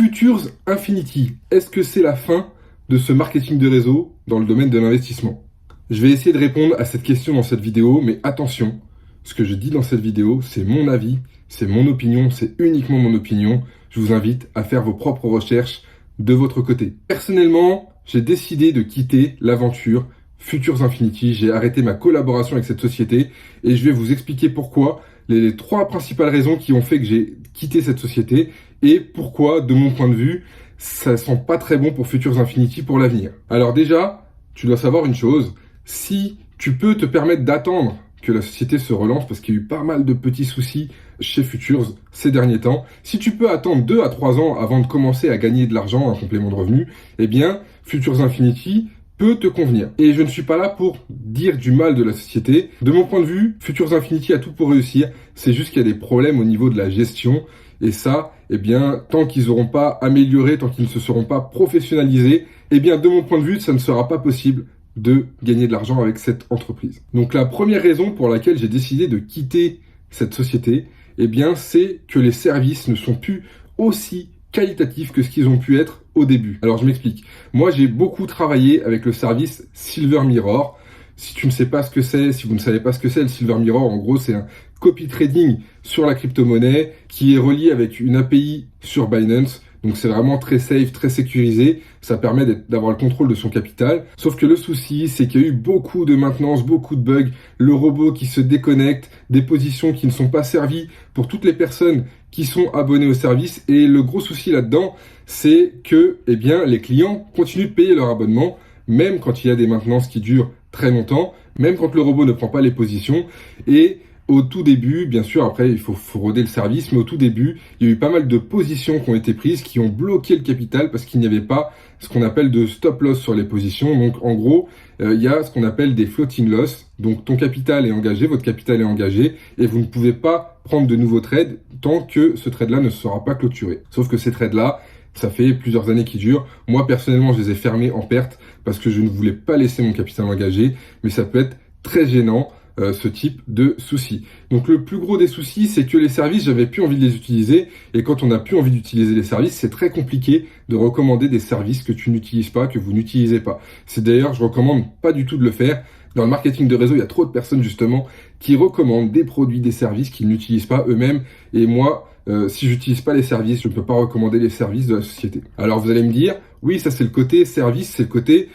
Futures Infinity, est-ce que c'est la fin de ce marketing de réseau dans le domaine de l'investissement? Je vais essayer de répondre à cette question dans cette vidéo, mais attention, ce que je dis dans cette vidéo, c'est mon avis, c'est mon opinion, c'est uniquement mon opinion. Je vous invite à faire vos propres recherches de votre côté. Personnellement, j'ai décidé de quitter l'aventure Futures Infinity. J'ai arrêté ma collaboration avec cette société et je vais vous expliquer pourquoi, les 3 principales raisons qui ont fait que j'ai quitté cette société et pourquoi, de mon point de vue, ça sent pas très bon pour Futures Infinity pour l'avenir. Alors déjà, tu dois savoir une chose, si tu peux te permettre d'attendre que la société se relance, parce qu'il y a eu pas mal de petits soucis chez Futures ces derniers temps, si tu peux attendre 2 à 3 ans avant de commencer à gagner de l'argent, un complément de revenu, eh bien, Futures Infinity peut te convenir. Et je ne suis pas là pour dire du mal de la société. De mon point de vue, Futures Infinity a tout pour réussir. C'est juste qu'il y a des problèmes au niveau de la gestion. Et ça, eh bien, tant qu'ils n'auront pas amélioré, tant qu'ils ne se seront pas professionnalisés, eh bien, de mon point de vue, ça ne sera pas possible de gagner de l'argent avec cette entreprise. Donc, la première raison pour laquelle j'ai décidé de quitter cette société, eh bien, c'est que les services ne sont plus aussi qualitatifs que ce qu'ils ont pu être au début. Alors je m'explique. Moi j'ai beaucoup travaillé avec le service Silver Mirror. Si tu ne sais pas ce que c'est, si vous ne savez pas ce que c'est, le Silver Mirror, en gros c'est un copy trading sur la crypto-monnaie qui est relié avec une API sur Binance. Donc c'est vraiment très safe, très sécurisé. Ça permet d'avoir le contrôle de son capital. Sauf que le souci, c'est qu'il y a eu beaucoup de maintenance, beaucoup de bugs, le robot qui se déconnecte, des positions qui ne sont pas servies pour toutes les personnes qui sont abonnés au service. Et le gros souci là-dedans, c'est que eh bien, les clients continuent de payer leur abonnement, même quand il y a des maintenances qui durent très longtemps, même quand le robot ne prend pas les positions. Et au tout début, bien sûr, après il faut roder le service, mais au tout début, il y a eu pas mal de positions qui ont été prises, qui ont bloqué le capital parce qu'il n'y avait pas ce qu'on appelle de stop loss sur les positions. Donc en gros, il y a ce qu'on appelle des floating loss. Donc ton capital est engagé, votre capital est engagé, et vous ne pouvez pas prendre de nouveaux trades tant que ce trade-là ne sera pas clôturé. Sauf que ces trades-là, ça fait plusieurs années qu'ils durent. Moi, personnellement, je les ai fermés en perte parce que je ne voulais pas laisser mon capital engagé, mais ça peut être très gênant. Ce type de soucis. Donc le plus gros des soucis, c'est que les services, j'avais plus envie de les utiliser, et quand on n'a plus envie d'utiliser les services, c'est très compliqué de recommander des services que tu n'utilises pas, que vous n'utilisez pas. C'est d'ailleurs, je recommande pas du tout de le faire. Dans le marketing de réseau, il y a trop de personnes justement qui recommandent des produits, des services qu'ils n'utilisent pas eux-mêmes, et moi, si j'utilise pas les services, je ne peux pas recommander les services de la société. Alors vous allez me dire, oui, ça c'est le côté service, c'est le côté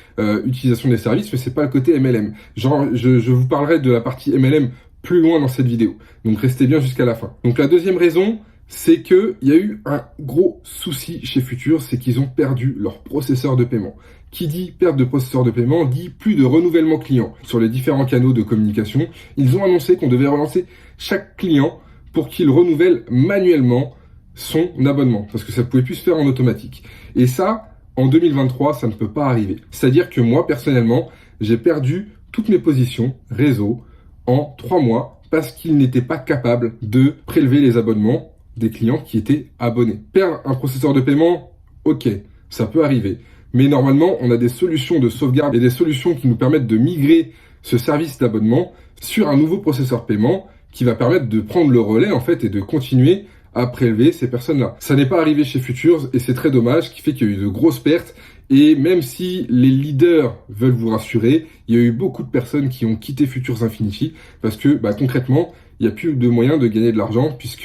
utilisation des services, mais c'est pas le côté MLM. Genre, je vous parlerai de la partie MLM plus loin dans cette vidéo. Donc restez bien jusqu'à la fin. Donc la deuxième raison, c'est que il y a eu un gros souci chez Futures, c'est qu'ils ont perdu leur processeur de paiement. Qui dit perte de processeur de paiement dit plus de renouvellement client. Sur les différents canaux de communication, ils ont annoncé qu'on devait relancer chaque client pour qu'il renouvelle manuellement son abonnement, parce que ça ne pouvait plus se faire en automatique. Et ça, en 2023, ça ne peut pas arriver. C'est-à-dire que moi, personnellement, j'ai perdu toutes mes positions réseau en 3 mois parce qu'ils n'étaient pas capables de prélever les abonnements des clients qui étaient abonnés. Perdre un processeur de paiement, ok, ça peut arriver. Mais normalement, on a des solutions de sauvegarde et des solutions qui nous permettent de migrer ce service d'abonnement sur un nouveau processeur de paiement qui va permettre de prendre le relais en fait et de continuer à prélever ces personnes-là. Ça n'est pas arrivé chez Futures et c'est très dommage, ce qui fait qu'il y a eu de grosses pertes. Et même si les leaders veulent vous rassurer, il y a eu beaucoup de personnes qui ont quitté Futures Infinity parce que concrètement, il n'y a plus de moyen de gagner de l'argent puisque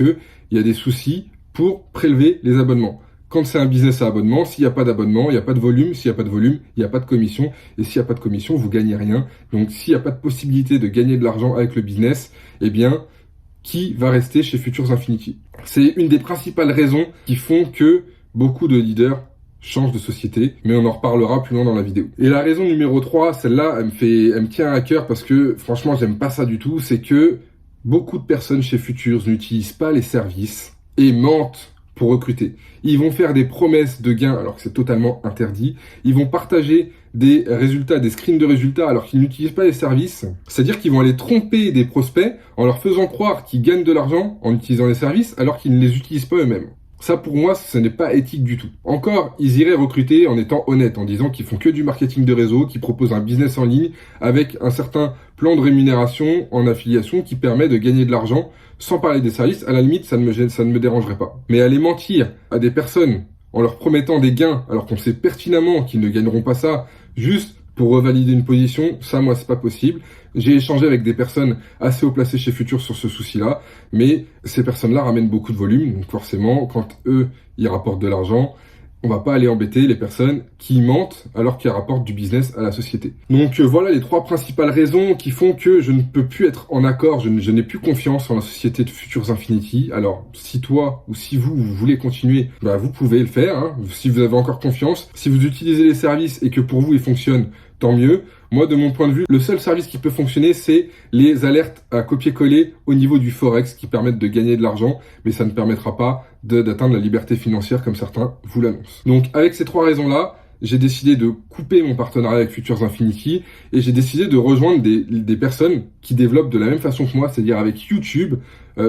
il y a des soucis pour prélever les abonnements. Quand c'est un business à abonnement, s'il n'y a pas d'abonnement, il n'y a pas de volume. S'il n'y a pas de volume, il n'y a pas de commission. Et s'il n'y a pas de commission, vous gagnez rien. Donc s'il n'y a pas de possibilité de gagner de l'argent avec le business, eh bien, qui va rester chez Futures Infinity? C'est une des principales raisons qui font que beaucoup de leaders changent de société, mais on en reparlera plus loin dans la vidéo. Et la raison numéro 3, celle-là, elle me tient à cœur parce que franchement, j'aime pas ça du tout, c'est que beaucoup de personnes chez Futures n'utilisent pas les services et mentent pour recruter. Ils vont faire des promesses de gains alors que c'est totalement interdit. Ils vont partager des résultats, des screens de résultats alors qu'ils n'utilisent pas les services. C'est-à-dire qu'ils vont aller tromper des prospects en leur faisant croire qu'ils gagnent de l'argent en utilisant les services alors qu'ils ne les utilisent pas eux-mêmes. Ça, pour moi, ce n'est pas éthique du tout. Encore, ils iraient recruter en étant honnêtes, en disant qu'ils font que du marketing de réseau, qu'ils proposent un business en ligne avec un certain plan de rémunération en affiliation qui permet de gagner de l'argent sans parler des services. À la limite, ça ne me dérangerait pas. Mais aller mentir à des personnes en leur promettant des gains, alors qu'on sait pertinemment qu'ils ne gagneront pas ça, juste pour revalider une position, ça, moi, c'est pas possible. J'ai échangé avec des personnes assez haut placées chez Futur sur ce souci-là, mais ces personnes-là ramènent beaucoup de volume, donc forcément, quand eux, ils rapportent de l'argent, on va pas aller embêter les personnes qui mentent alors qu'ils rapportent du business à la société. Donc voilà les 3 principales raisons qui font que je ne peux plus être en accord, je n'ai plus confiance en la société de Futures Infinity. Alors si toi ou si vous voulez continuer, bah, vous pouvez le faire, hein, si vous avez encore confiance. Si vous utilisez les services et que pour vous ils fonctionnent, tant mieux. Moi, de mon point de vue, le seul service qui peut fonctionner, c'est les alertes à copier-coller au niveau du Forex qui permettent de gagner de l'argent, mais ça ne permettra pas d'atteindre la liberté financière comme certains vous l'annoncent. Donc, avec ces 3 raisons-là, j'ai décidé de couper mon partenariat avec Futures Infinity et j'ai décidé de rejoindre des personnes qui développent de la même façon que moi, c'est-à-dire avec YouTube,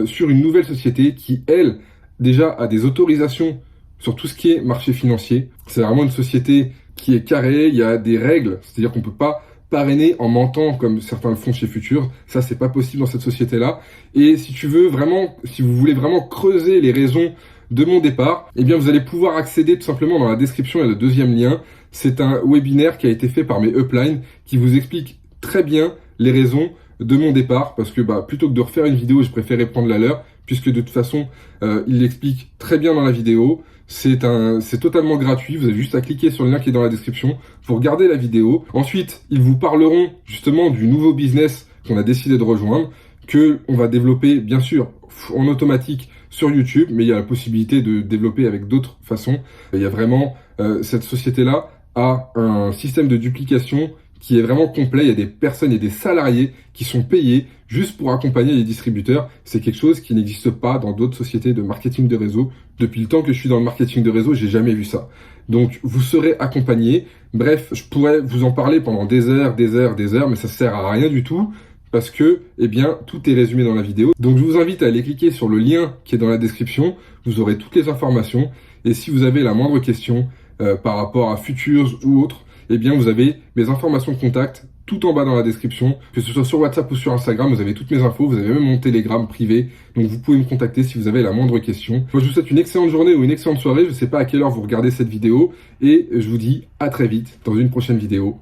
sur une nouvelle société qui, elle, déjà a des autorisations sur tout ce qui est marché financier. C'est vraiment une société qui est carrée, il y a des règles, c'est-à-dire qu'on peut pas parrainer en mentant comme certains le font chez Futur. Ça, c'est pas possible dans cette société-là. Et si vous voulez vraiment creuser les raisons de mon départ, eh bien, vous allez pouvoir accéder tout simplement dans la description, il y a le 2e lien. C'est un webinaire qui a été fait par mes uplines qui vous explique très bien les raisons de mon départ parce que, plutôt que de refaire une vidéo, je préférais prendre la leur puisque de toute façon, il l'explique très bien dans la vidéo. C'est totalement gratuit, vous avez juste à cliquer sur le lien qui est dans la description pour regarder la vidéo. Ensuite, ils vous parleront justement du nouveau business qu'on a décidé de rejoindre, que on va développer bien sûr en automatique sur YouTube, mais il y a la possibilité de développer avec d'autres façons. Il y a vraiment, cette société-là a un système de duplication qui est vraiment complet. Il y a des personnes et des salariés qui sont payés juste pour accompagner les distributeurs. C'est quelque chose qui n'existe pas dans d'autres sociétés de marketing de réseau. Depuis le temps que je suis dans le marketing de réseau, j'ai jamais vu ça. Donc, vous serez accompagné. Bref, je pourrais vous en parler pendant des heures, mais ça sert à rien du tout parce que, tout est résumé dans la vidéo. Donc, je vous invite à aller cliquer sur le lien qui est dans la description. Vous aurez toutes les informations. Et si vous avez la moindre question par rapport à Futures ou autre, vous avez mes informations de contact tout en bas dans la description, que ce soit sur WhatsApp ou sur Instagram, vous avez toutes mes infos, vous avez même mon Telegram privé, donc vous pouvez me contacter si vous avez la moindre question. Moi, je vous souhaite une excellente journée ou une excellente soirée, je ne sais pas à quelle heure vous regardez cette vidéo, et je vous dis à très vite dans une prochaine vidéo.